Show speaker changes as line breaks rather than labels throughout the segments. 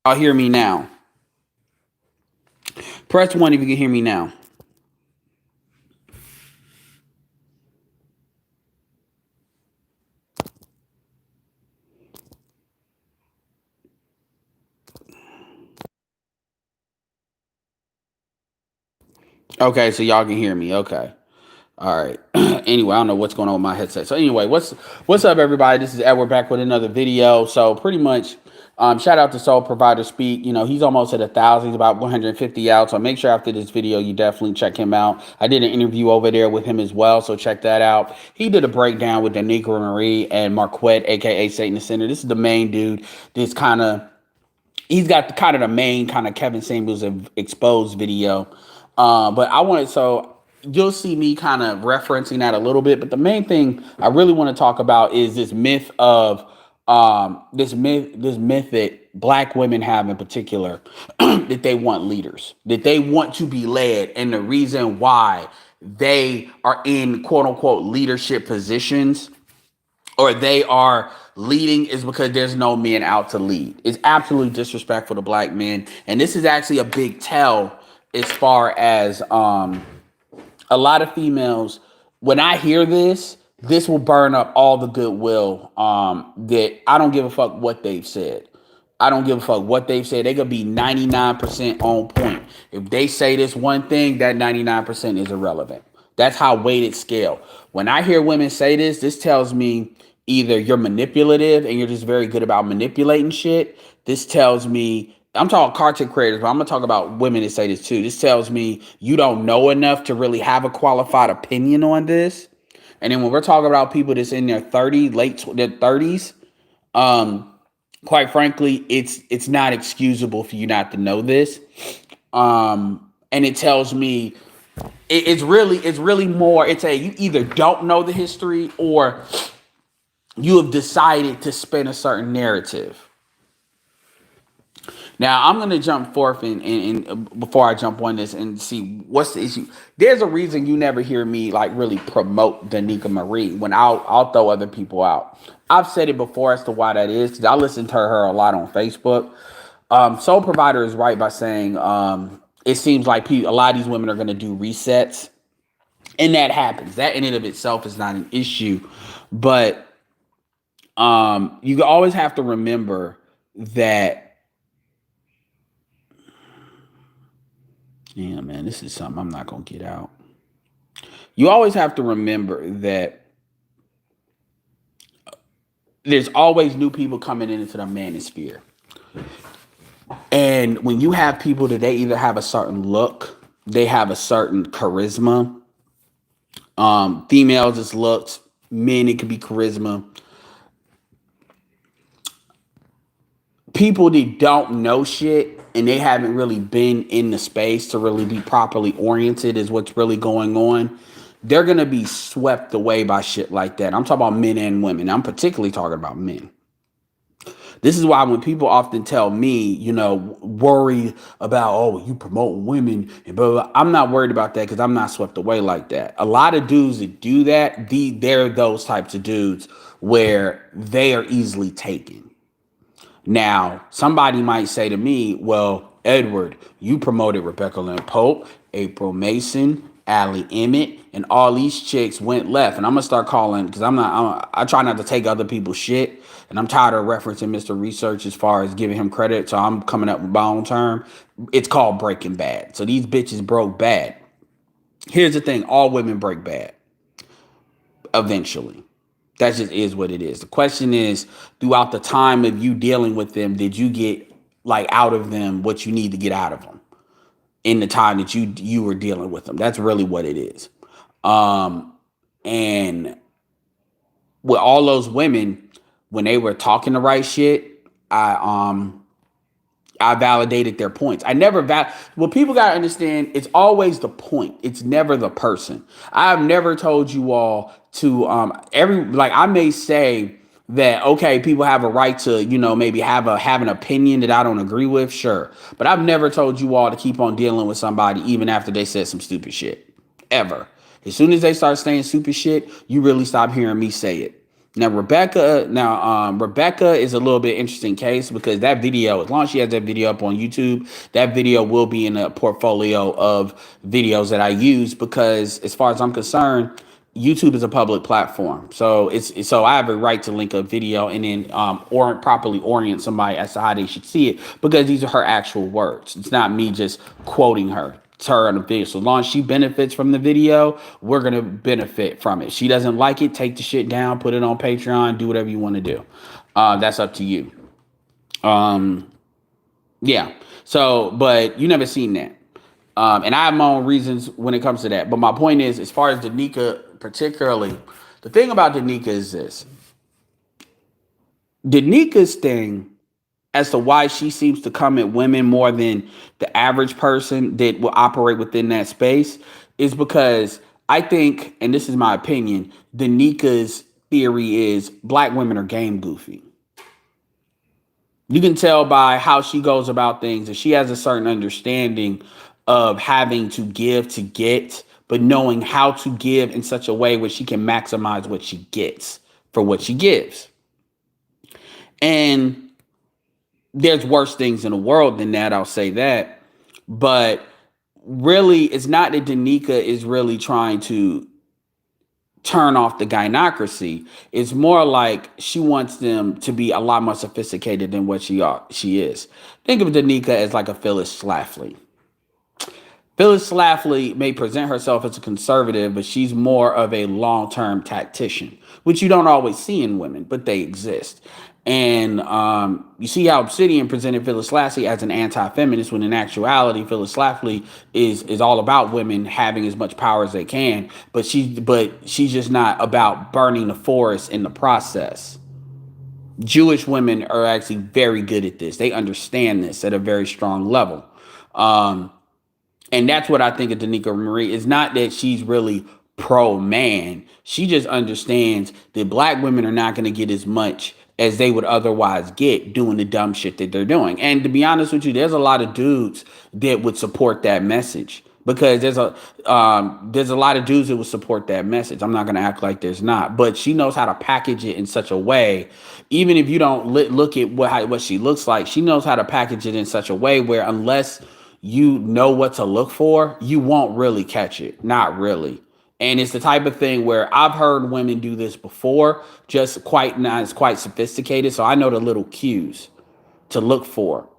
Y'all hear me now? Press 1 if you can hear me now. Okay, so y'all can hear me. Okay. All right. Anyway, I don't know what's going on with my headset. So anyway, what's up, everybody? This is Edward back with another video. So pretty much, shout out to Soul Provider Speak. You know, he's almost at 1,000. He's about 150 out. So make sure after this video, you definitely check him out. I did an interview over there with him as well. So check that out. He did a breakdown with Danica Marie and Marquette, aka Satan the Sinner. This is the main dude. He's got kind of the main kind of Kevin Samuels exposed video. But I wanted, so you'll see me kind of referencing that a little bit. But the main thing I really want to talk about is this myth of this myth that black women have in particular, that they want leaders, that they want to be led, and the reason why they are in quote unquote leadership positions, or they are leading, is because there's no men out to lead. It's absolutely disrespectful to black men. And this is actually a big tell as far as a lot of females. When I hear this will burn up all the goodwill that I don't give a fuck what they've said. I don't give a fuck what they've said. They could be 99% on point. If they say this one thing, that 99% is irrelevant. That's how weighted scale. When I hear women say this tells me either you're manipulative and you're just very good about manipulating shit. This tells me, I'm talking content creators, but I'm going to talk about women that say this too. This tells me you don't know enough to really have a qualified opinion on this. And then when we're talking about people that's in their 30s, their 30s, quite frankly, it's not excusable for you not to know this. And it tells me it's really more, it's you either don't know the history or you have decided to spin a certain narrative. Now, I'm going to jump forth and before I jump on this and see what's the issue. There's a reason you never hear me like really promote Danica Marie when I'll throw other people out. I've said it before as to why that is, because I listen to her a lot on Facebook. Soul Provider is right by saying it seems like a lot of these women are going to do resets. And that happens. That in and of itself is not an issue. But you always have to remember that. Yeah, man, this is something I'm not going to get out. You always have to remember that there's always new people coming into the manosphere. And when you have people that they either have a certain look, they have a certain charisma. Females it's looks, men it could be charisma. People that don't know shit and they haven't really been in the space to really be properly oriented is what's really going on. They're going to be swept away by shit like that. I'm talking about men and women. I'm particularly talking about men. This is why when people often tell me, you know, worry about, oh, you promote women and blah, blah, blah. I'm not worried about that because I'm not swept away like that. A lot of dudes that do that, they're those types of dudes where they are easily taken. Now, somebody might say to me, well, Edward, you promoted Rebecca Lynn Pope, April Mason, Allie Emmett, and all these chicks went left. And I'm going to start calling, because I try not to take other people's shit. And I'm tired of referencing Mr. Research as far as giving him credit. So I'm coming up with my own term. It's called Breaking Bad. So these bitches broke bad. Here's the thing. All women break bad. Eventually. That just is what it is. The question is, throughout the time of you dealing with them, did you get like out of them what you need to get out of them in the time that you were dealing with them? That's really what it is. And with all those women, when they were talking the right shit, I validated their points. I never what people gotta understand, it's always the point. It's never the person. I've never told you all to I may say that, okay, people have a right to, you know, maybe have an opinion that I don't agree with, sure. But I've never told you all to keep on dealing with somebody even after they said some stupid shit. Ever. As soon as they start saying stupid shit, you really stop hearing me say it. Rebecca is a little bit interesting case because that video, as long as she has that video up on YouTube, that video will be in a portfolio of videos that I use because, as far as I'm concerned, YouTube is a public platform, so so I have a right to link a video and then or properly orient somebody as to how they should see it because these are her actual words. It's not me just quoting her. It's her on the video. So as long as she benefits from the video, we're gonna benefit from it. She doesn't like it, take the shit down, put it on Patreon, do whatever you want to do. That's up to you. Um, yeah. So, but you never seen that. And I have my own reasons when it comes to that. But my point is, as far as Danica particularly, the thing about Danica is this. Danica's thing as to why she seems to come at women more than the average person that will operate within that space is because I think, and this is my opinion, Danica's theory is black women are game goofy. You can tell by how she goes about things that she has a certain understanding of having to give to get, but knowing how to give in such a way where she can maximize what she gets for what she gives. And there's worse things in the world than that, I'll say that. But really, it's not that Danica is really trying to turn off the gynocracy. It's more like she wants them to be a lot more sophisticated than what she is. Think of Danica as like a Phyllis Schlafly. Phyllis Schlafly may present herself as a conservative, but she's more of a long-term tactician, which you don't always see in women, but they exist. And you see how Obsidian presented Phyllis Schlafly as an anti-feminist, when in actuality, Phyllis Schlafly is all about women having as much power as they can, but she's just not about burning the forest in the process. Jewish women are actually very good at this. They understand this at a very strong level. And that's what I think of Danica Marie. It's not that she's really pro-man. She just understands that black women are not going to get as much as they would otherwise get doing the dumb shit that they're doing. And to be honest with you, there's a lot of dudes that would support that message because there's a lot of dudes that would support that message. I'm not going to act like there's not, but she knows how to package it in such a way. Even if you don't look at what she looks like, she knows how to package it in such a way where unless you know what to look for, you won't really catch it. Not really. And it's the type of thing where I've heard women do this before, just quite sophisticated. So I know the little cues to look for.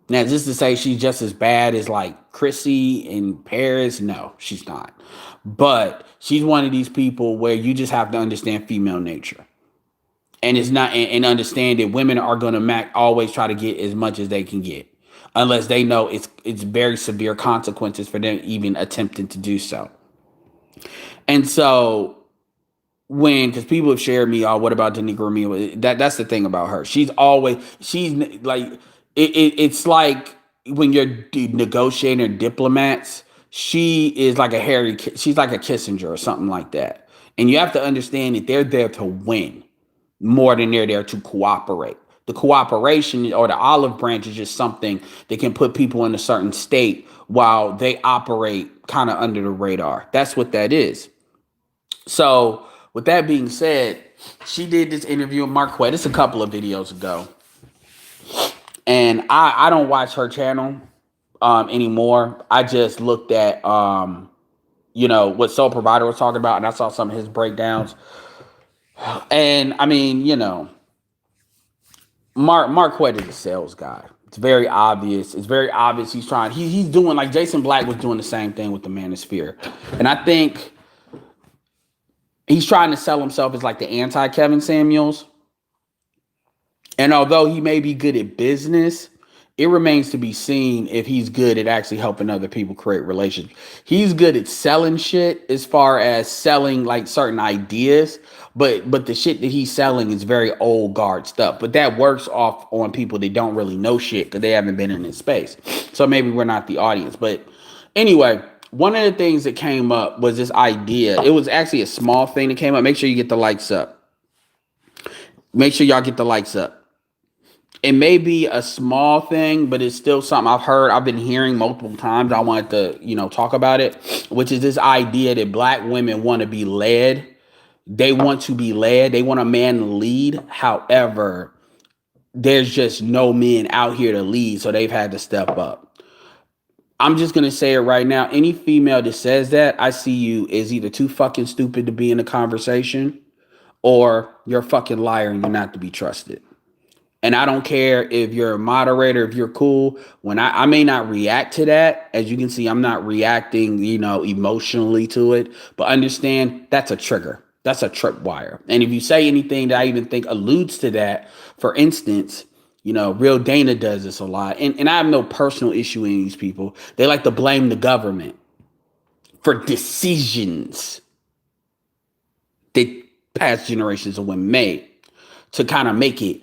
Now, just to say she's just as bad as like Chrissy in Paris, no, she's not. But she's one of these people where you just have to understand female nature. And it's not, and understand that women are going to always try to get as much as they can get, unless they know it's very severe consequences for them even attempting to do so. And so because people have shared me, what about Danica Ramil? That's the thing about her. She's like, it's like when you're negotiating or diplomats, she is like she's like a Kissinger or something like that. And you have to understand that they're there to win more than they're there to cooperate. The cooperation or the olive branch is just something that can put people in a certain state while they operate kind of under the radar. That's what that is. So with that being said, she did this interview with Marquette. A couple of videos ago. And I don't watch her channel anymore. I just looked at, what Soul Provider was talking about, and I saw some of his breakdowns. And I mean, Marquette is a sales guy. It's very obvious. It's very obvious he's doing like Jason Black was doing the same thing with the Manosphere. And I think he's trying to sell himself as like the anti-Kevin Samuels. And although he may be good at business, it remains to be seen if he's good at actually helping other people create relationships. He's good at selling shit as far as selling like certain ideas, but the shit that he's selling is very old guard stuff. But that works off on people that don't really know shit because they haven't been in this space. So maybe we're not the audience. But anyway, one of the things that came up was this idea. It was actually a small thing that came up. Make sure you get the likes up. Make sure y'all get the likes up. It may be a small thing, but it's still something I've been hearing multiple times. I wanted to, talk about it, which is this idea that black women want to be led They want to be led. They want a man to lead. However, there's just no men out here to lead, so they've had to step up. I'm just gonna say it right now. Any female that says that, I see you is either too fucking stupid to be in a conversation, or you're a fucking liar and you're not to be trusted. And I don't care if you're a moderator, if you're cool. When I may not react to that, as you can see, I'm not reacting, emotionally to it. But understand that's a trigger. That's a tripwire. And if you say anything that I even think alludes to that, for instance, Real Dana does this a lot. And I have no personal issue in these people. They like to blame the government for decisions that past generations of women made, to kind of make it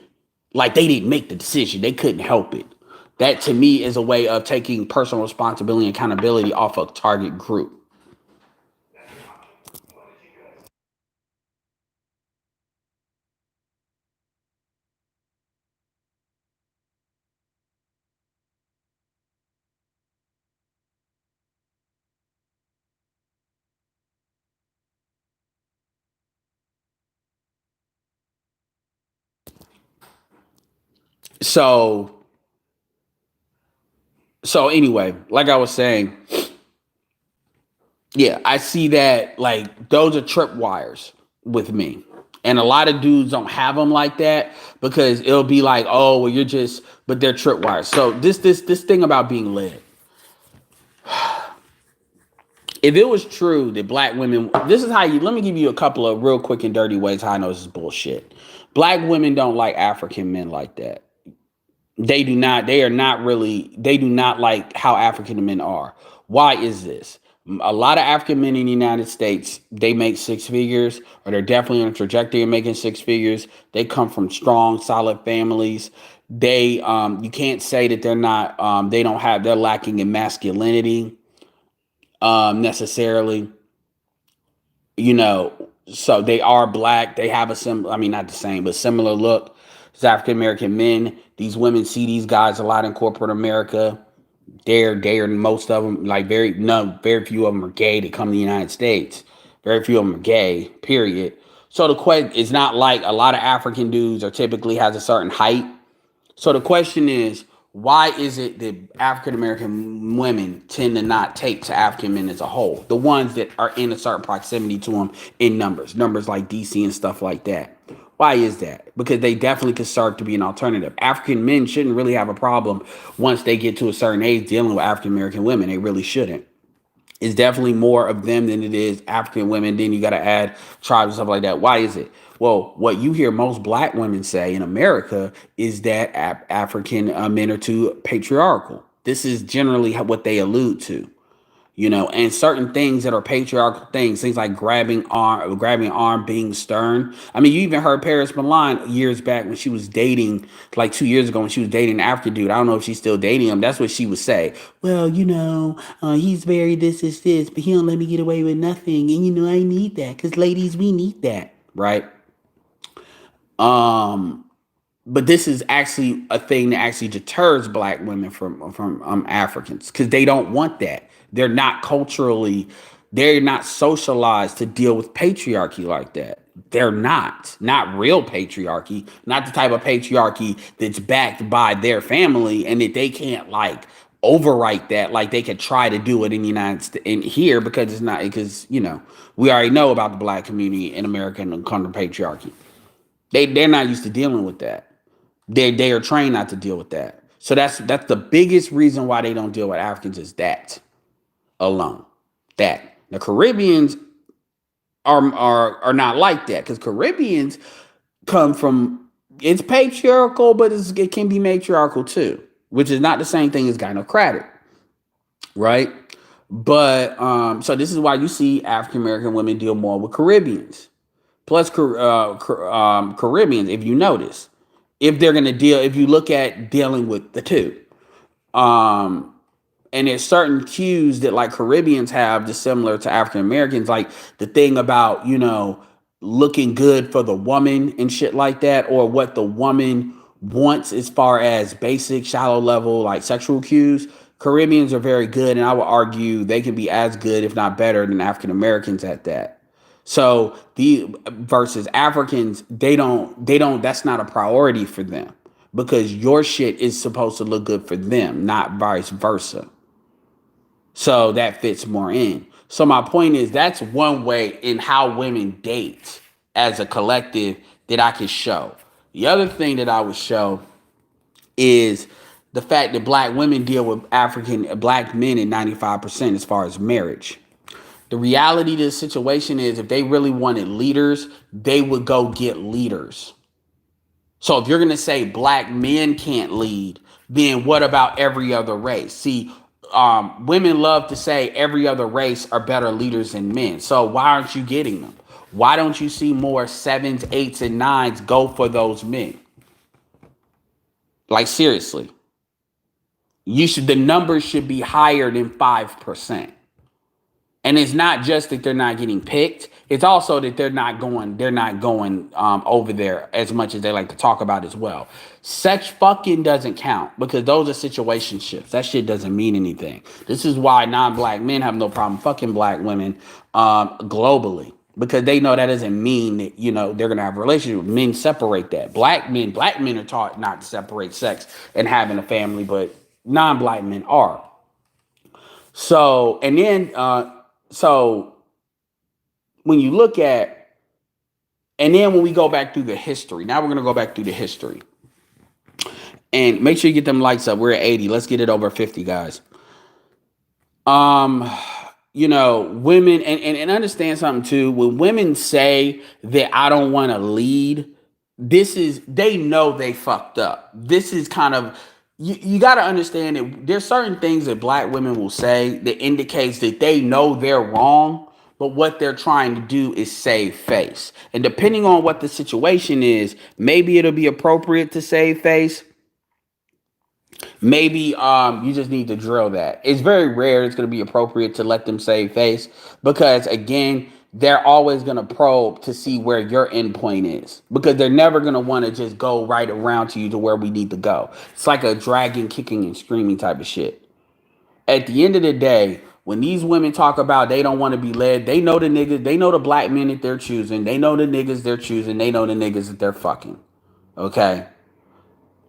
like they didn't make the decision. They couldn't help it. That to me is a way of taking personal responsibility and accountability off a target group. So so anyway, like I was saying, yeah, I see that, like, those are tripwires with me. And a lot of dudes don't have them like that, because it'll be like, oh, well, you're just, but they're tripwires. So this thing about being led. If it was true that black women, this is how you, let me give you a couple of real quick and dirty ways how I know this is bullshit. Black women don't like African men like that. They do not, they are not really, they do not like how African men are. Why is this? A lot of African men in the United States, they make six figures, or they're definitely on a trajectory of making six figures. They come from strong, solid families. You can't say that they're not, they're lacking in masculinity, necessarily, you know. So they are black. They have a I mean, not the same, but similar look as African American men. These women see these guys a lot in corporate America. They're most of them, like, very few of them are gay to come to the United States. Very few of them are gay, period. So the question is not like a lot of African dudes are typically has a certain height. So the question is, why is it that African American women tend to not take to African men as a whole? The ones that are in a certain proximity to them in numbers like DC and stuff like that. Why is that? Because they definitely could serve to be an alternative. African men shouldn't really have a problem once they get to a certain age dealing with African American women. They really shouldn't. It's definitely more of them than it is African women. Then you got to add tribes and stuff like that. Why is it? Well, what you hear most black women say in America is that African men are too patriarchal. This is generally what they allude to. And certain things that are patriarchal things like grabbing arm, being stern. I mean, you even heard Paris Milan years back when she was dating, like 2 years ago when she was dating an African dude. I don't know if she's still dating him. That's what she would say. Well, he's very this, but he don't let me get away with nothing. And I need that, because ladies, we need that, right? Um, but this is actually a thing that actually deters black women from Africans, because they don't want that. They're not socialized to deal with patriarchy like that. They're not real patriarchy, not the type of patriarchy that's backed by their family and that they can't, like, overwrite that like they could try to do it in the United States in here, because it's not, because we already know about the black community in America and under patriarchy. They're not used to dealing with that. They are trained not to deal with that. So that's the biggest reason why they don't deal with Africans, is that alone. That the Caribbeans are not like that, because Caribbeans come from, it's patriarchal, but it can be matriarchal too, which is not the same thing as gynocratic, right? But so this is why you see African American women deal more with Caribbeans. Plus, Caribbeans, if you notice, if you look at dealing with the two, um, and there's certain cues that, like, Caribbeans have just similar to African Americans, like the thing about, looking good for the woman and shit like that, or what the woman wants as far as basic, shallow level, like, sexual cues. Caribbeans are very good, and I would argue they can be as good, if not better, than African Americans at that. So the versus Africans, they don't that's not a priority for them because your shit is supposed to look good for them, not vice versa. So that fits more in. So my point is that's one way in how women date as a collective that I could show. The other thing that I would show is the fact that black women deal with African black men at 95% as far as marriage. The reality of the situation is if they really wanted leaders, they would go get leaders. So if you're going to say black men can't lead, then what about every other race? See, women love to say every other race are better leaders than men. So why aren't you getting them? Why don't you see more sevens, eights, and nines go for those men? Like seriously, the numbers should be higher than 5%. And it's not just that they're not getting picked. It's also that they're not going over there as much as they like to talk about as well. Sex fucking doesn't count because those are situationships. That shit doesn't mean anything. This is why non-black men have no problem fucking black women globally. Because they know that doesn't mean that, they're gonna have a relationship. Men separate that. Black men are taught not to separate sex and having a family, but non-black men are. So, and then so when you look at, and then when we go back through the history, now we're going to go back through the history. And make sure you get them lights up. We're at 80. Let's get it over 50, guys. Women, and understand something too. When women say that I don't want to lead, they know they fucked up. This is kind of, you got to understand that there's certain things that black women will say that indicates that they know they're wrong, but what they're trying to do is save face. And depending on what the situation is, maybe it'll be appropriate to save face. Maybe you just need to drill that. It's very rare it's going to be appropriate to let them save face because again, they're always going to probe to see where your endpoint is because they're never going to want to just go right around to you to where we need to go. It's like a dragon kicking and screaming type of shit. At the end of the day, when these women talk about they don't want to be led, they know the niggas, they know the black men that they're choosing, they know the niggas they're choosing, they know the niggas that they're fucking. Okay?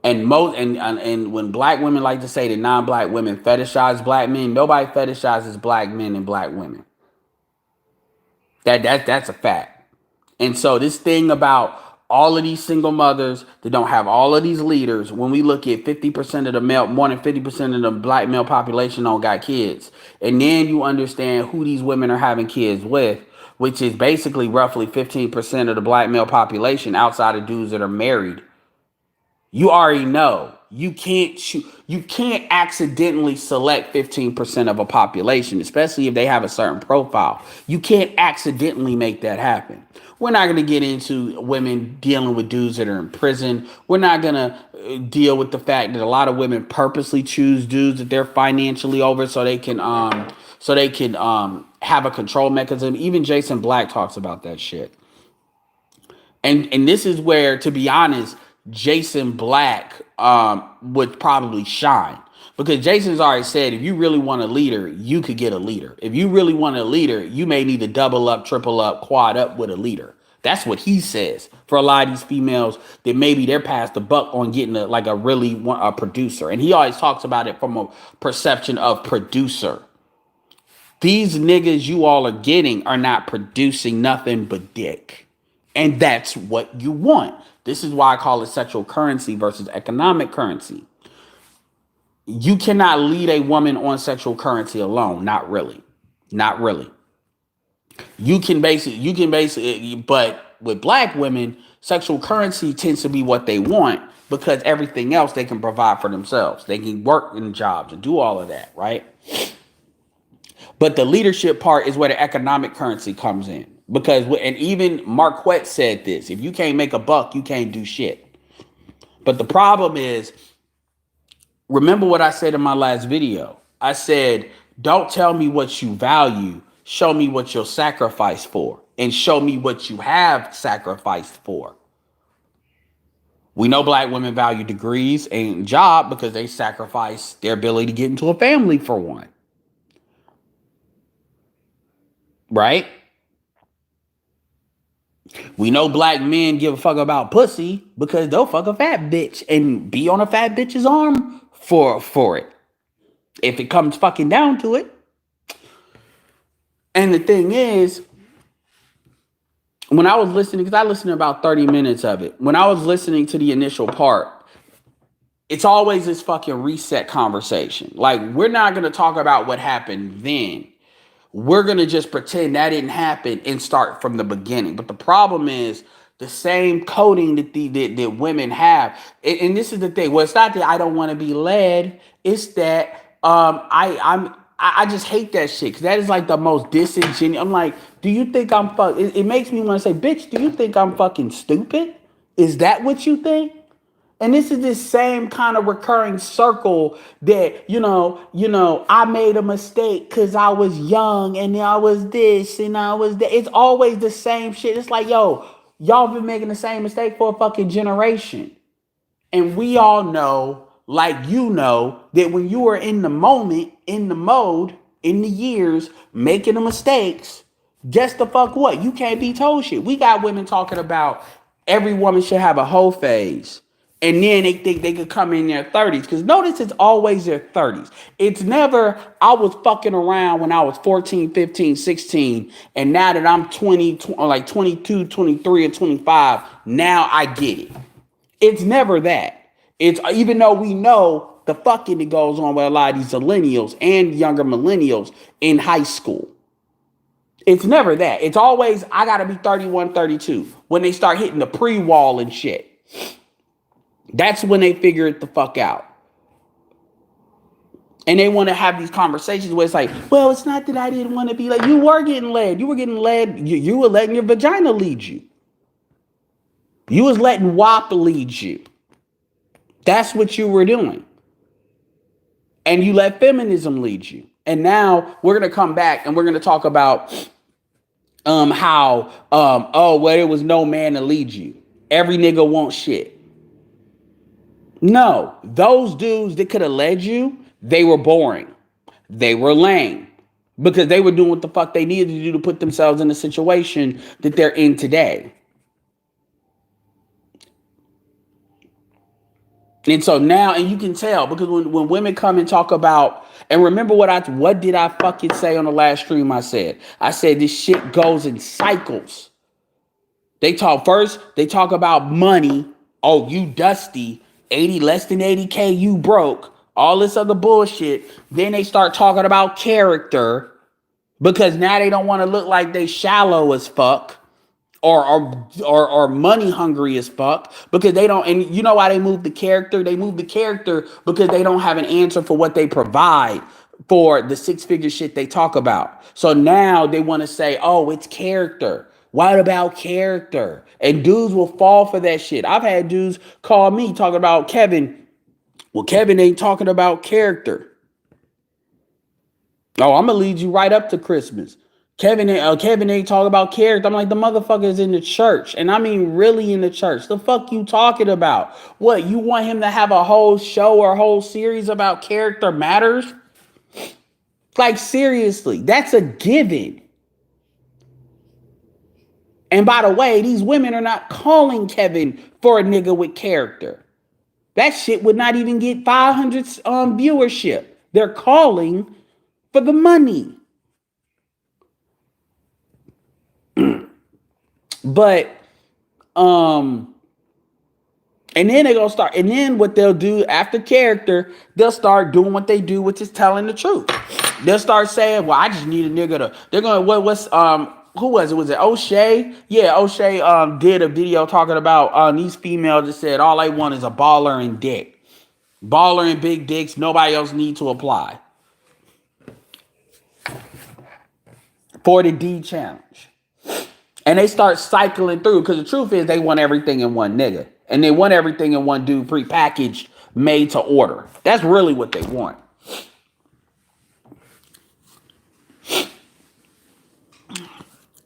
And when black women like to say that non-black women fetishize black men, nobody fetishizes black men and black women. That's a fact. And so this thing about all of these single mothers that don't have all of these leaders, when we look at 50% of the male, more than 50% of the black male population don't got kids. And then you understand who these women are having kids with, which is basically roughly 15% of the black male population outside of dudes that are married. You already know you can't accidentally select 15% of a population, especially if they have a certain profile. You can't accidentally make that happen. We're not going to get into women dealing with dudes that are in prison. We're not going to deal with the fact that a lot of women purposely choose dudes that they're financially over so they can have a control mechanism. Even Jason Black talks about that shit. And this is where, to be honest, Jason Black would probably shine. Because Jason's already said, if you really want a leader, you could get a leader. If you really want a leader, you may need to double up, triple up, quad up with a leader. That's what he says for a lot of these females that maybe they're past the buck on getting a producer. And he always talks about it from a perception of producer. These niggas you all are getting are not producing nothing but dick. And that's what you want. This is why I call it sexual currency versus economic currency. You cannot lead a woman on sexual currency alone. Not really. Not really. But with black women, sexual currency tends to be what they want because everything else they can provide for themselves. They can work in jobs and do all of that, right? But the leadership part is where the economic currency comes in. And even Marquette said this, if you can't make a buck, you can't do shit. But the problem is, remember what I said in my last video. I said, don't tell me what you value. Show me what you'll sacrifice for. And show me what you have sacrificed for. We know black women value degrees and job because they sacrifice their ability to get into a family for one. Right? We know black men give a fuck about pussy because they'll fuck a fat bitch and be on a fat bitch's arm for it. If it comes fucking down to it. And the thing is, when I was listening, because I listened to about 30 minutes of it, when I was listening to the initial part, it's always this fucking reset conversation. Like, we're not going to talk about what happened then. We're going to just pretend that didn't happen and start from the beginning. But the problem is the same coding that women have. And this is the thing. Well, it's not that I don't want to be led. It's that I just hate that shit. Because that is like the most disingenuous. I'm like, do you think I'm it makes me want to say, bitch, do you think I'm fucking stupid? Is that what you think? And this is this same kind of recurring circle that, I made a mistake because I was young and I was this and I was that. It's always the same shit. It's like, yo, y'all been making the same mistake for a fucking generation. And we all know, like that when you are in the moment, in the mode, in the years, making the mistakes, guess the fuck what? You can't be told shit. We got women talking about every woman should have a hoe phase. And then they think they could come in their 30s. Because notice it's always their 30s. It's never, I was fucking around when I was 14, 15, 16. And now that I'm 22, 23, and 25, now I get it. It's never that. It's even though we know the fucking that goes on with a lot of these millennials and younger millennials in high school. It's never that. It's always, I got to be 31, 32 when they start hitting the pre-wall and shit. That's when they figure it the fuck out. And they want to have these conversations where it's like, well, it's not that I didn't want to be like, you were getting led. You were getting led. You were letting your vagina lead you. You was letting WAP lead you. That's what you were doing. And you let feminism lead you. And now we're going to come back and we're going to talk about well, there was no man to lead you. Every nigga wants shit. No, those dudes that could have led you, they were boring. They were lame. Because they were doing what the fuck they needed to do to put themselves in the situation that they're in today. And so now, and you can tell, because when women come and talk about, and remember what did I fucking say on the last stream I said? I said this shit goes in cycles. They talk about money. Oh, you dusty. 80, less than 80K, you broke, all this other bullshit. Then they start talking about character because now they don't want to look like they shallow as fuck or money hungry as fuck because they don't. And you know why they move the character? They move the character because they don't have an answer for what they provide for the six-figure shit they talk about. So now they want to say, oh, it's character. What about character? And dudes will fall for that shit. I've had dudes call me talking about Kevin. Well, Kevin ain't talking about character. Oh, I'm going to lead you right up to Christmas. Kevin ain't talking about character. I'm like, the motherfucker's in the church. And I mean really in the church. The fuck you talking about? What, you want him to have a whole show or a whole series about character matters? Like, seriously, that's a given. And by the way, these women are not calling Kevin for a nigga with character. That shit would not even get 500 viewership. They're calling for the money. But, and then they're gonna start, and then what they'll do after character, they'll start doing what they do, which is telling the truth. They'll start saying, well, I just need a nigga to, they're gonna, who was it? Was it O'Shea? Yeah, O'Shea did a video talking about these females that said all I want is a baller and dick. Baller and big dicks, nobody else need to apply. For the D challenge. And they start cycling through because the truth is they want everything in one nigga. And they want everything in one dude prepackaged, made to order. That's really what they want.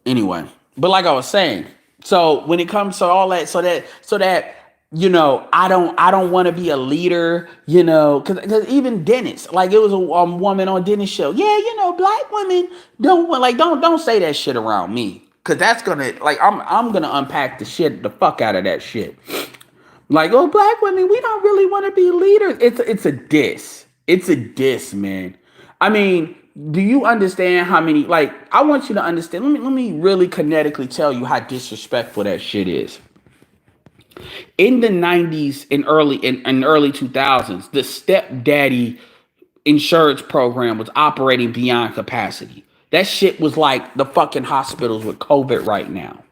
Anyway, but like I was saying, so when it comes to all that, so that I don't want to be a leader, because even Dennis, like it was a woman on Dennis show. Yeah, black women don't say that shit around me. Cause that's gonna like I'm gonna unpack the fuck out of that shit. Like, oh, black women, we don't really want to be leaders. It's a diss. It's a diss, man. I mean, do you understand how many? Like, I want you to understand. Let me really kinetically tell you how disrespectful that shit is. In the '90s and early 2000s, the stepdaddy insurance program was operating beyond capacity. That shit was like the fucking hospitals with COVID right now.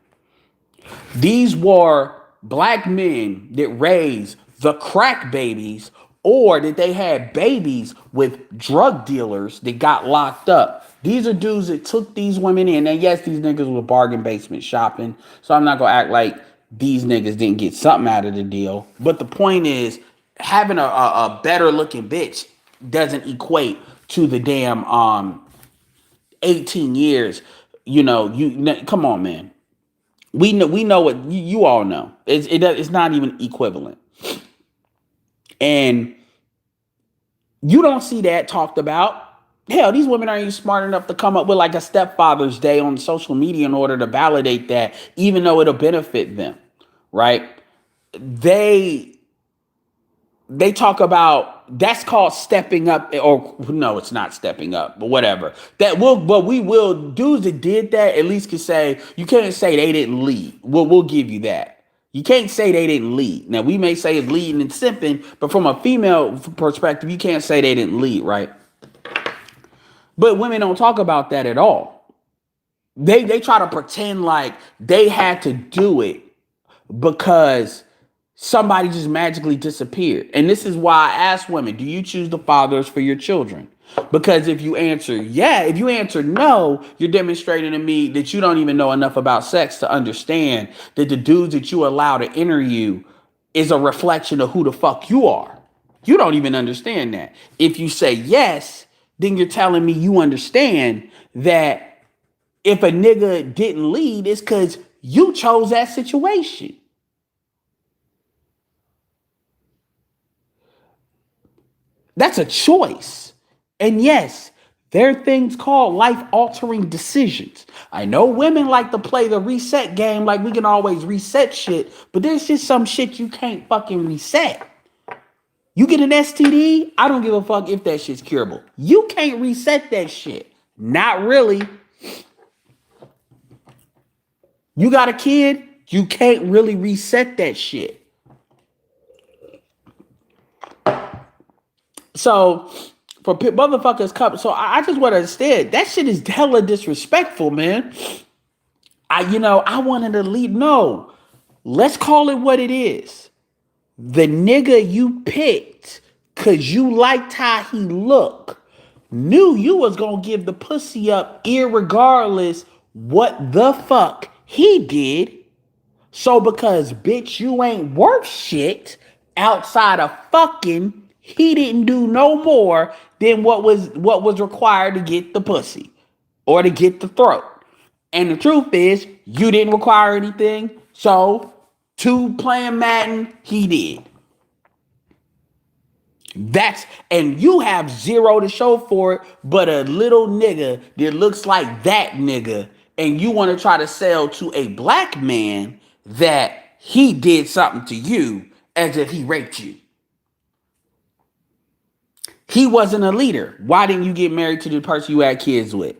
These were black men that raised the crack babies, or that they had babies with drug dealers that got locked up. These are dudes that took these women in. And yes, these niggas were bargain basement shopping. So I'm not going to act like these niggas didn't get something out of the deal. But the point is, having a better looking bitch doesn't equate to the damn 18 years. Come on, man. We know what you all know. It's not even equivalent, and you don't see that talked about. Hell, these women aren't even smart enough to come up with like a stepfather's day on social media in order to validate that, even though it'll benefit them, right? They they talk about that's called stepping up, or no, it's not stepping up, but whatever. That will, but we will, dudes that did that at least can say, you can't say they didn't lead. We'll give you that. You can't say they didn't lead. Now we may say it's leading and simping, but from a female perspective, you can't say they didn't lead, right? But women don't talk about that at all. They try to pretend like they had to do it because somebody just magically disappeared. And this is why I ask women, do you choose the fathers for your children? Because if you answer if you answer no, you're demonstrating to me that you don't even know enough about sex to understand that the dudes that you allow to enter you is a reflection of who the fuck you are. You don't even understand that. If you say yes, then you're telling me you understand that if a nigga didn't lead, it's because you chose that situation. That's a choice. And yes, there are things called life altering decisions. I know women like to play the reset game like we can always reset shit, but there's just some shit you can't fucking reset. You get an STD, I don't give a fuck if that shit's curable. You can't reset that shit. Not really. You got a kid, you can't really reset that shit. So for motherfuckers come, so I just want to say that shit is hella disrespectful, man. I wanted to lead. No, let's call it what it is. The nigga you picked cause you liked how he looked knew you was gonna give the pussy up irregardless what the fuck he did. So because bitch you ain't worth shit outside of fucking, he didn't do no more than what was required to get the pussy or to get the throat. And the truth is, you didn't require anything. So to playing Madden, he did. And you have zero to show for it, but a little nigga that looks like that nigga, and you want to try to sell to a black man that he did something to you as if he raped you. He wasn't a leader. Why didn't you get married to the person you had kids with?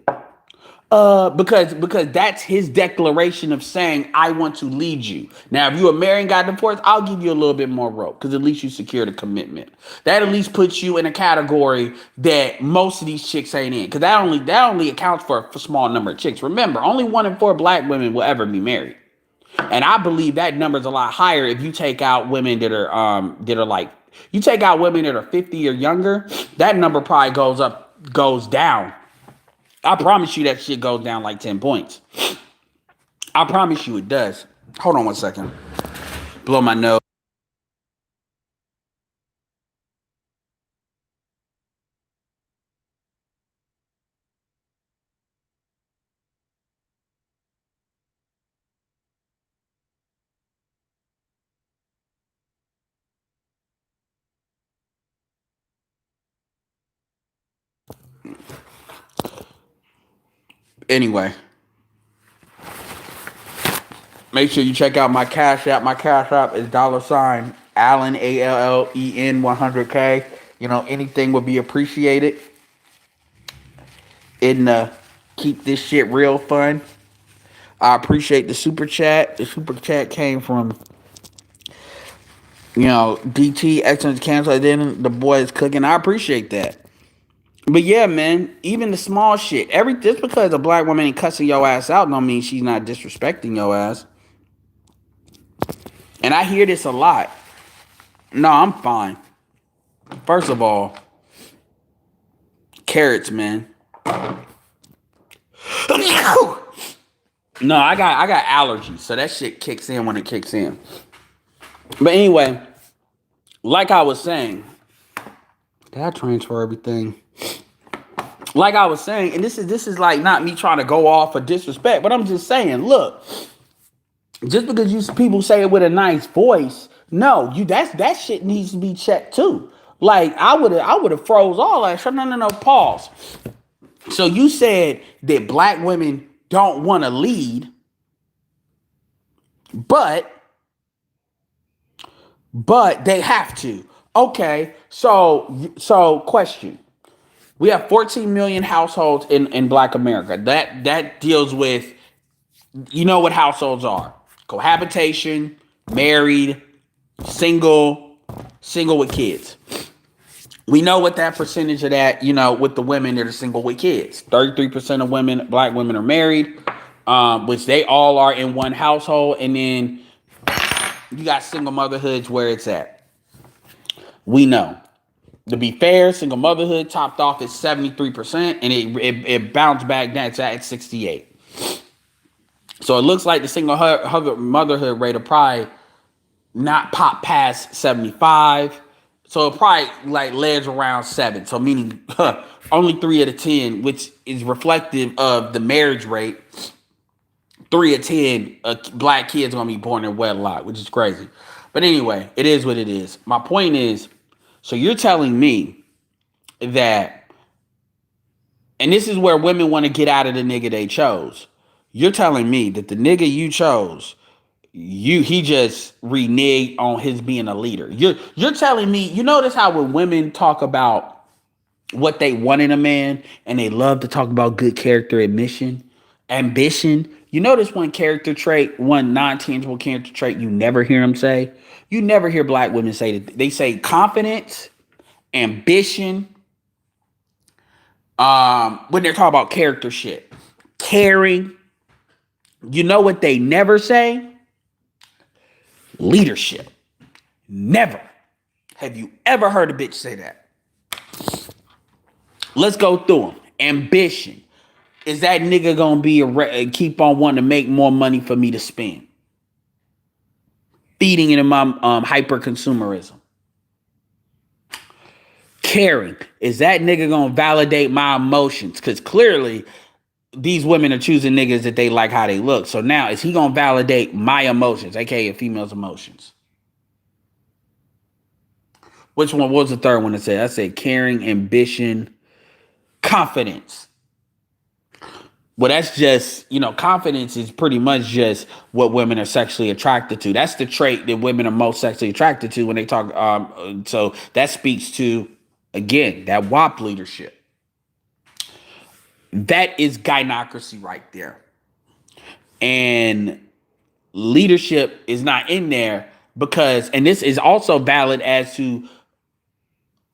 Because that's his declaration of saying, I want to lead you. Now, if you were married and got divorced, I'll give you a little bit more rope because at least you secured a commitment. That at least puts you in a category that most of these chicks ain't in, because that only accounts for a small number of chicks. Remember, only 1 in 4 black women will ever be married, and I believe that number is a lot higher if you take out women that are like, you take out women that are 50 or younger. That number probably goes down. I promise you that shit goes down like 10 points. I promise you it does. Hold on one second. Blow my nose. Anyway. Make sure you check out my Cash App. My Cash App is $ Allen ALLEN 100K. You know, anything would be appreciated. And keep this shit real fun. I appreciate the super chat. The super chat came from, DT Excellence Cancel. Then the boys cooking. I appreciate that. But yeah, man, even the small shit. Just because a black woman ain't cussing your ass out don't mean she's not disrespecting your ass. And I hear this a lot. No, I'm fine. First of all, carrots, man. No, I got allergies, so that shit kicks in when it kicks in. But anyway, like I was saying, did I transfer everything? Like I was saying, and this is like not me trying to go off for disrespect, but I'm just saying, look, just because you people say it with a nice voice, no, that shit needs to be checked too. Like I would have froze all that. No, pause. So you said that black women don't want to lead, but they have to. Okay, so question. We have 14 million households in Black America. That deals with, you know what households are. Cohabitation, married, single with kids. We know what that percentage of that, with the women that are single with kids. 33% of black women are married, which they all are in one household. And then you got single motherhoods where it's at. We know. To be fair, single motherhood topped off at 73%, and it bounced back down to at 68%. So it looks like the single motherhood rate will probably not pop past 75%. So it probably like lays around 7%. So meaning only 3 out of 10, which is reflective of the marriage rate. 3 of 10 black kids are gonna be born in wedlock, which is crazy. But anyway, it is what it is. My point is, so you're telling me that, and this is where women want to get out of the nigga they chose. You're telling me that the nigga you chose, he just reneged on his being a leader. You're telling me, you notice how when women talk about what they want in a man, and they love to talk about good character ambition. You notice one character trait, one non-tangible character trait you never hear them say. You never hear black women say that. They say confidence, ambition, when they're talking about character shit. Caring. You know what they never say? Leadership. Never. Have you ever heard a bitch say that? Let's go through them. Ambition. Is that nigga gonna be keep on wanting to make more money for me to spend? Feeding into my hyper consumerism. Caring. Is that nigga gonna validate my emotions? Because clearly these women are choosing niggas that they like how they look. So now is he gonna validate my emotions, aka a female's emotions? Which one was the third one to say? I said caring, ambition, confidence. Well, that's just, confidence is pretty much just what women are sexually attracted to. That's the trait that women are most sexually attracted to when they talk. So that speaks to, again, that WAP leadership. That is gynocracy right there. And leadership is not in there because, and this is also valid as to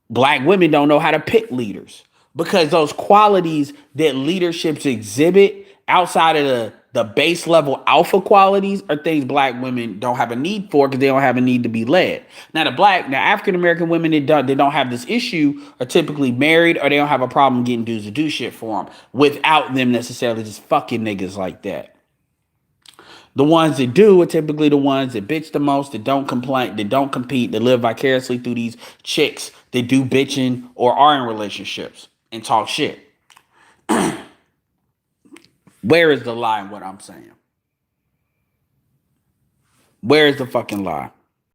black women don't know how to pick leaders. Because those qualities that leaderships exhibit outside of the base level alpha qualities are things black women don't have a need for because they don't have a need to be led. Now African American women that don't have this issue are typically married or they don't have a problem getting dudes to do shit for them without them necessarily just fucking niggas like that. The ones that do are typically the ones that bitch the most, that don't complain, that don't compete, that live vicariously through these chicks that do bitching or are in relationships and talk shit. Where is the lie in what I'm saying? Where is the fucking lie?